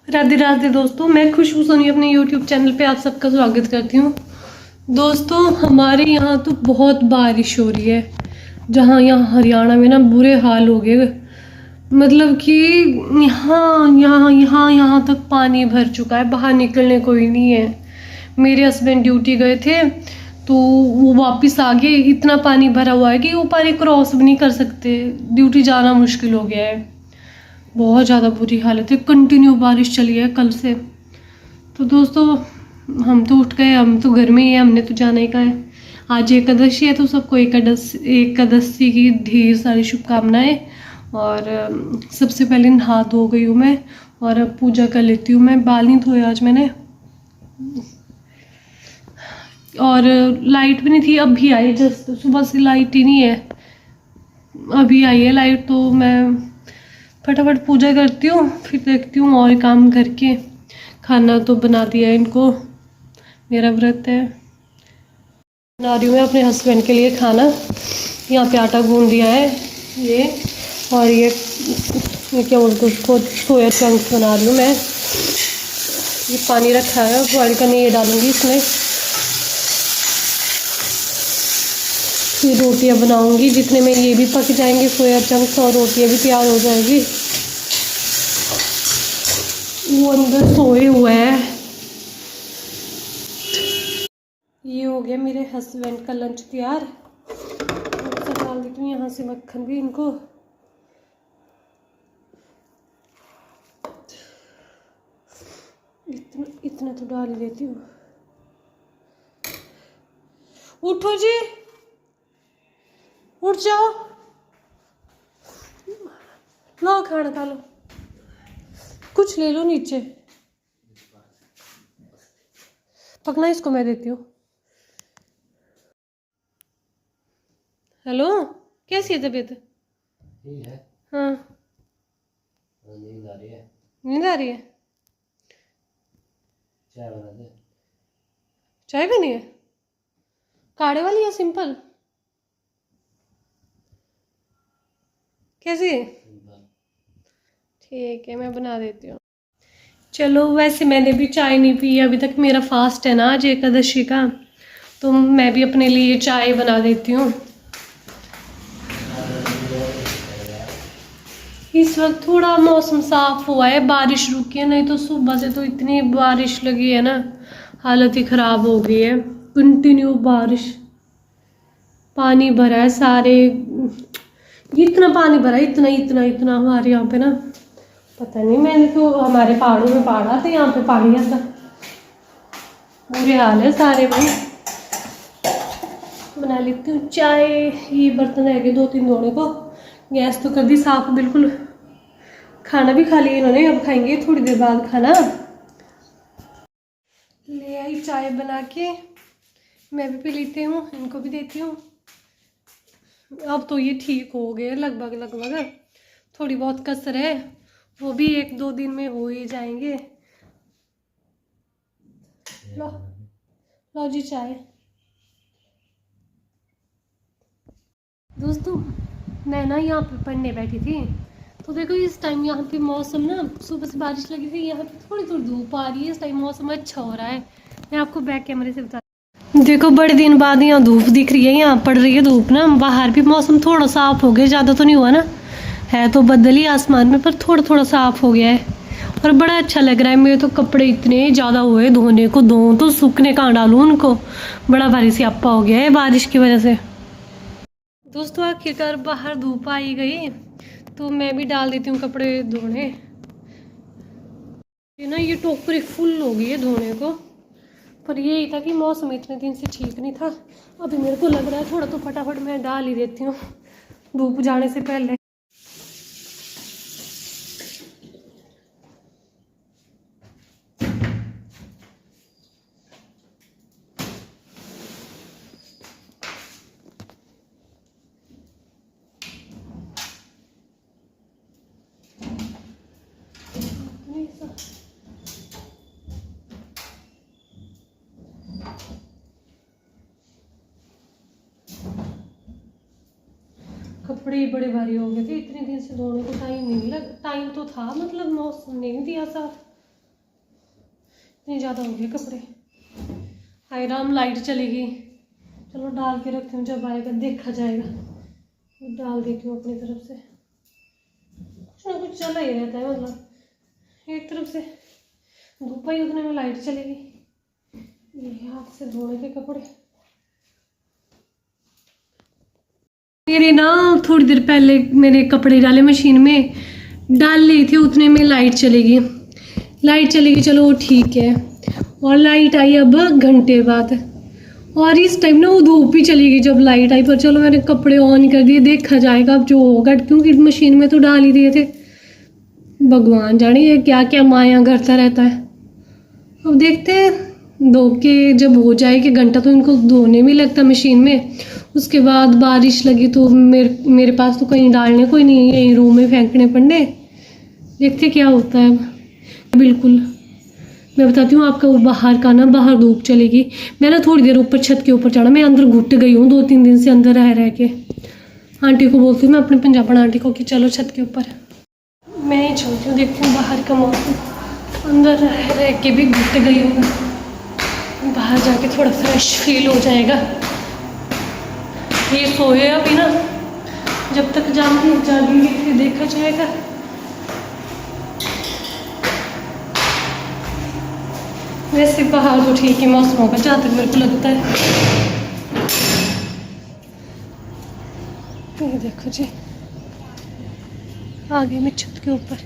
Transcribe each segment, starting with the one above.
राधे राधे दोस्तों, मैं खुशबू सोनी अपने YouTube चैनल पे आप सबका स्वागत करती हूँ। दोस्तों हमारे यहाँ तो बहुत बारिश हो रही है। जहाँ यहाँ हरियाणा में ना बुरे हाल हो गए, मतलब कि यहाँ यहाँ यहाँ यहाँ तक पानी भर चुका है, बाहर निकलने कोई नहीं है। मेरे हस्बैंड ड्यूटी गए थे तो वो वापस आ गए, इतना पानी भरा हुआ है कि वो पानी क्रॉस भी नहीं कर सकते, ड्यूटी जाना मुश्किल हो गया है। बहुत ज़्यादा बुरी हालत है, कंटिन्यू बारिश चली है कल से। तो दोस्तों हम तो उठ गए, हम तो घर में ही है, हमने तो जाने का है। आज एकादशी है तो सबको एकादशी की ढेर सारी शुभकामनाएं। और सबसे पहले नहा धो गई हूँ मैं और अब पूजा कर लेती हूँ। मैं बाल नहीं धोए आज मैंने, और लाइट भी नहीं थी, अब भी आई, जस्ट सुबह से लाइट ही नहीं है, अभी आई है लाइट। तो मैं फटाफट पूजा करती हूँ, फिर देखती हूँ और काम करके। खाना तो बना दिया इनको, मेरा व्रत है। बना रही हूँ मैं अपने हस्बैंड के लिए खाना। यहाँ पे आटा गूंद दिया है ये, और ये क्या बोलते हैं उसको, सोया चंक्स बना रही हूँ मैं। ये पानी रखा है, बॉयल करने ये डालूंगी इसमें। फिर रोटियाँ बनाऊंगी, जितने में ये भी पक जाएंगे सोया चंक्स, और रोटियाँ भी तैयार हो जाएगी। वो अंदर सोए हुए हैं। ये हो गया मेरे हस्बैंड का लंच तैयार। डाल देती हूँ यहाँ से मक्खन भी इनको। इतना इतना तो डाल देती हूँ। उठो जी, उठ जाओ, लो खाना खा लो, कुछ ले लो नीचे। पकना इसको मैं देती हूँ। हेलो, कैसी है तबीयत? ठीक है। हाँ, नींद आ रही है। नींद आ रही है? चाय बना दे। चाय बनी है? काढ़े वाली या सिंपल? कैसी है? ठीक है, मैं बना देती हूँ। चलो, वैसे मैंने भी चाय नहीं पी अभी तक, मेरा फास्ट है ना आज एकादशी का, तो मैं भी अपने लिए चाय बना देती हूँ। इस वक्त थोड़ा मौसम साफ हुआ है, बारिश रुकी है, नहीं तो सुबह से तो इतनी बारिश लगी है ना, हालत ही ख़राब हो गई है। कंटिन्यू बारिश, पानी भरा है सारे, इतना पानी भरा है, इतना इतना इतना हमारे यहाँ पे ना, पता नहीं, मैंने तो हमारे पहाड़ों में पढ़ा था, यहाँ पे पानी आता। बुरे हाल है सारे में। बना लेती हूँ चाय। ये बर्तन रह गए 2-3 धोने को, गैस तो कर दी साफ बिल्कुल। खाना भी खा लिया इन्होंने, अब खाएंगे थोड़ी देर बाद खाना। ले आई चाय बना के, मैं भी पी लेती हूँ, इनको भी देती हूँ। अब तो ये ठीक हो गए लगभग लगभग, थोड़ी बहुत कसर है, वो भी 1-2 दिन में हो ही जाएंगे। लो लो जी चाय। दोस्तों मैं ना यहाँ पे पढ़ने बैठी थी, तो देखो इस टाइम यहाँ पे मौसम ना, सुबह से बारिश लगी थी, यहाँ पे थोड़ी थोड़ी धूप आ रही है, इस टाइम मौसम अच्छा हो रहा है। मैं आपको बैक कैमरे से बता, देखो बड़े दिन बाद यहाँ धूप दिख रही है, यहाँ पड़ रही है धूप ना। बाहर भी मौसम थोड़ा साफ हो गया, ज़्यादा तो नहीं हुआ ना, है तो बदल ही आसमान में, पर थोड़ा थोड़ा साफ हो गया है और बड़ा अच्छा लग रहा है। मेरे तो कपड़े इतने ज़्यादा हुए धोने को, धो तो सूखने कहाँ डालूँ उनको, बड़ा भारी स्यापा हो गया है बारिश की वजह से। दोस्तों आखिरकार बाहर धूप आई गई, तो मैं भी डाल देती हूँ कपड़े धोने। ये ना ये टोकरी फुल हो गई है धोने को, पर यही था कि मौसम इतने दिन से ठीक नहीं था। अभी मेरे को लग रहा है थोड़ा, तो फटाफट मैं डाल ही देती हूँ धूप जाने से पहले। कपड़े बड़े भारी हो गए थे, इतने दिन से धोने को टाइम नहीं लग, टाइम तो था, मतलब मौसम नहीं दिया साफ, इतने ज़्यादा हो गए कपड़े। हाय राम, लाइट चलेगी। चलो डाल के रखती हूँ, जब आएगा देखा जाएगा। डाल देती हूँ अपनी तरफ से, कुछ ना कुछ चला ही रहता है। मतलब एक तरफ से धूप आई, उतने में लाइट चलेगी। ये हाथ से धोने के कपड़े मेरे ना, थोड़ी देर पहले मेरे कपड़े डाले मशीन में, डाल ली थी, उतने में लाइट चलेगी। चलो ठीक है। और लाइट आई अब घंटे बाद, और इस टाइम ना वो धूप ही चली गई जब लाइट आई। पर चलो मैंने कपड़े ऑन कर दिए, देखा जाएगा अब जो होगा, क्योंकि मशीन में तो डाल ही दिए थे। भगवान जाने ये क्या क्या माया करता रहता है। अब देखते हैं, धो के जब हो जाए कि घंटा तो इनको धोने में लगता मशीन में। उसके बाद बारिश लगी तो मेरे पास तो कहीं डालने कोई नहीं है, यहीं रूम में फेंकने पड़ने। देखते क्या होता है। बिल्कुल मैं बताती हूँ आपका, वो बाहर का ना, बाहर धूप चलेगी। मैं ना थोड़ी देर ऊपर छत के ऊपर चढ़ा, मैं अंदर घुट गई हूँ 2-3 दिन से अंदर रह के। आंटी को बोलती हूँ मैं, अपने पंजाबन आंटी को, कि चलो छत के ऊपर। मैं ही चलती हूँ, देखती हूँ बाहर का मौसम। अंदर रह के भी घुट गई हूँ, बाहर जाके थोड़ा फ्रेश फील हो जाएगा। ये सोए अभी ना, जब तक जागेंगे फिर देखा जाएगा। वैसे बाहर तो ठीक ही मौसम होगा जहाँ तक मेरे को लगता है। ये देखो जी, आगे में छत के ऊपर।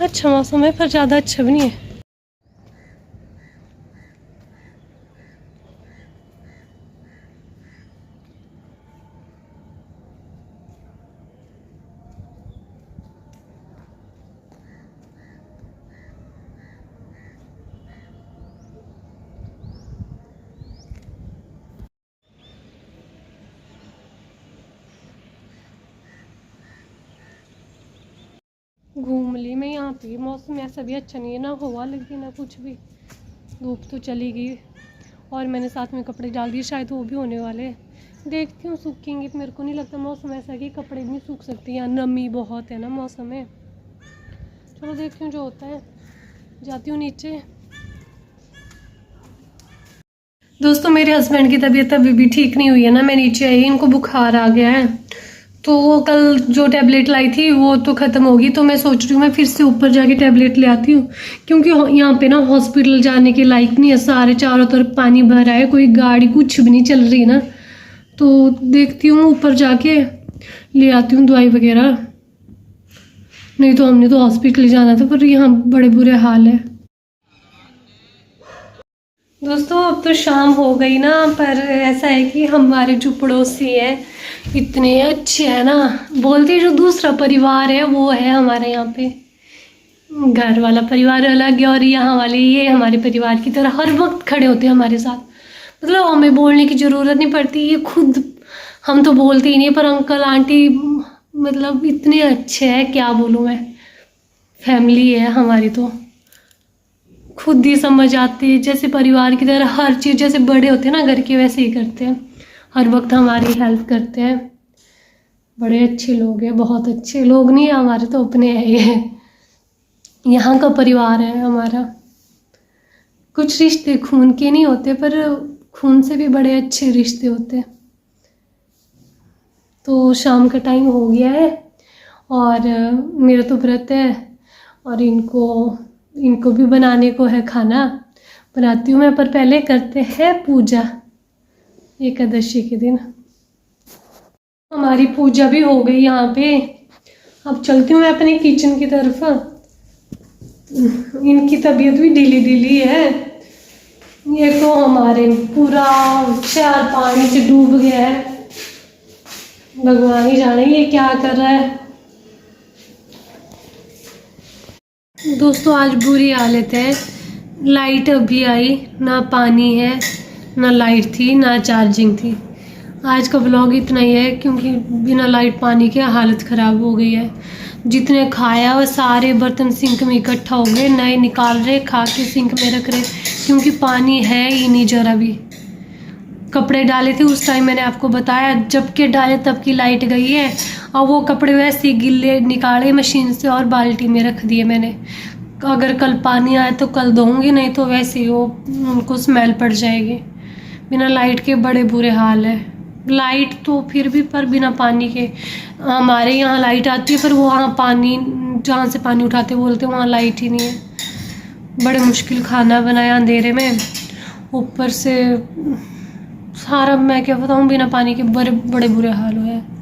अच्छा मौसम है, पर ज़्यादा अच्छा भी नहीं है। घूम ली मैं यहाँ पे। मौसम ऐसा भी अच्छा नहीं है, ना हवा लगी ना कुछ भी, धूप तो चली गई। और मैंने साथ में कपड़े डाल दिए, शायद वो भी होने वाले हैं। देखती हूँ सूखेंगे। मेरे को नहीं लगता मौसम ऐसा है कि कपड़े नहीं सूख सकते, यहाँ नमी बहुत है ना मौसम में। चलो देखती हूँ जो होता है, जाती हूँ नीचे। दोस्तों मेरे हस्बैंड की तबीयत अभी भी ठीक नहीं हुई है ना, मैं नीचे आई, इनको बुखार आ गया है। तो वो कल जो टैबलेट लाई थी वो तो ख़त्म होगी, तो मैं सोच रही हूँ मैं फिर से ऊपर जाके टैबलेट ले आती हूँ। क्योंकि यहाँ पे ना हॉस्पिटल जाने के लायक नहीं है, सारे चारों तरफ पानी भरा है, कोई गाड़ी कुछ भी नहीं चल रही ना। तो देखती हूँ ऊपर जाके ले आती हूँ दवाई वगैरह, नहीं तो हमने तो हॉस्पिटल जाना था, पर यहाँ बड़े बुरे हाल है। दोस्तों अब तो शाम हो गई ना, पर ऐसा है कि हमारे जो पड़ोसी हैं इतने अच्छे हैं ना, बोलते जो दूसरा परिवार है वो है हमारे यहाँ पे। घर वाला परिवार अलग है और यहाँ वाले ये हमारे परिवार की तरह हर वक्त खड़े होते हैं हमारे साथ। मतलब हमें बोलने की ज़रूरत नहीं पड़ती, ये खुद, हम तो बोलते ही नहीं, पर अंकल आंटी मतलब इतने अच्छे हैं, क्या बोलूँ मैं। फैमिली है हमारी तो खुद ही समझ आते हैं, जैसे परिवार की तरह हर चीज़, जैसे बड़े होते हैं ना घर के वैसे ही करते हैं, हर वक्त हमारी हेल्प करते हैं। बड़े अच्छे लोग हैं, बहुत अच्छे लोग नहीं है हमारे तो अपने हैं, ये यहाँ का परिवार है हमारा। कुछ रिश्ते खून के नहीं होते, पर खून से भी बड़े अच्छे रिश्ते होते हैं। तो शाम का टाइम हो गया है और मेरा तो व्रत है, और इनको भी बनाने को है, खाना बनाती हूँ मैं, पर पहले करते हैं पूजा एकादशी के दिन। हमारी पूजा भी हो गई यहाँ पे। अब चलती हूँ मैं अपने किचन की तरफ। इनकी तबीयत भी ढीली है। ये तो हमारे पूरा चार पानी से डूब गया है, भगवान ही जाने ये क्या कर रहा है। दोस्तों आज बुरी हालत है, लाइट अभी आई, ना पानी है ना लाइट थी ना चार्जिंग थी। आज का व्लॉग इतना ही है, क्योंकि बिना लाइट पानी के हालत ख़राब हो गई है। जितने खाया वो सारे बर्तन सिंक में इकट्ठा हो गए, नए निकाल रहे, खा के सिंक में रख रहे, क्योंकि पानी है ही नहीं ज़रा भी। कपड़े डाले थे उस टाइम मैंने आपको बताया, जब के डाले तब की लाइट गई है। और वो कपड़े वैसे ही गिल्ले निकाले मशीन से और बाल्टी में रख दिए मैंने। अगर कल पानी आए तो कल धोऊंगी, नहीं तो वैसे ही वो उनको स्मेल पड़ जाएगी। बिना लाइट के बड़े बुरे हाल है। लाइट तो फिर भी, पर बिना पानी के हमारे यहाँ लाइट आती है, पर वहाँ पानी जहाँ से पानी उठाते बोलते वहाँ लाइट ही नहीं है। बड़े मुश्किल खाना बनाया अंधेरे में, ऊपर से सारा मैं क्या बताऊँ, बिना पानी के बड़े बड़े बुरे हाल हुए हैं।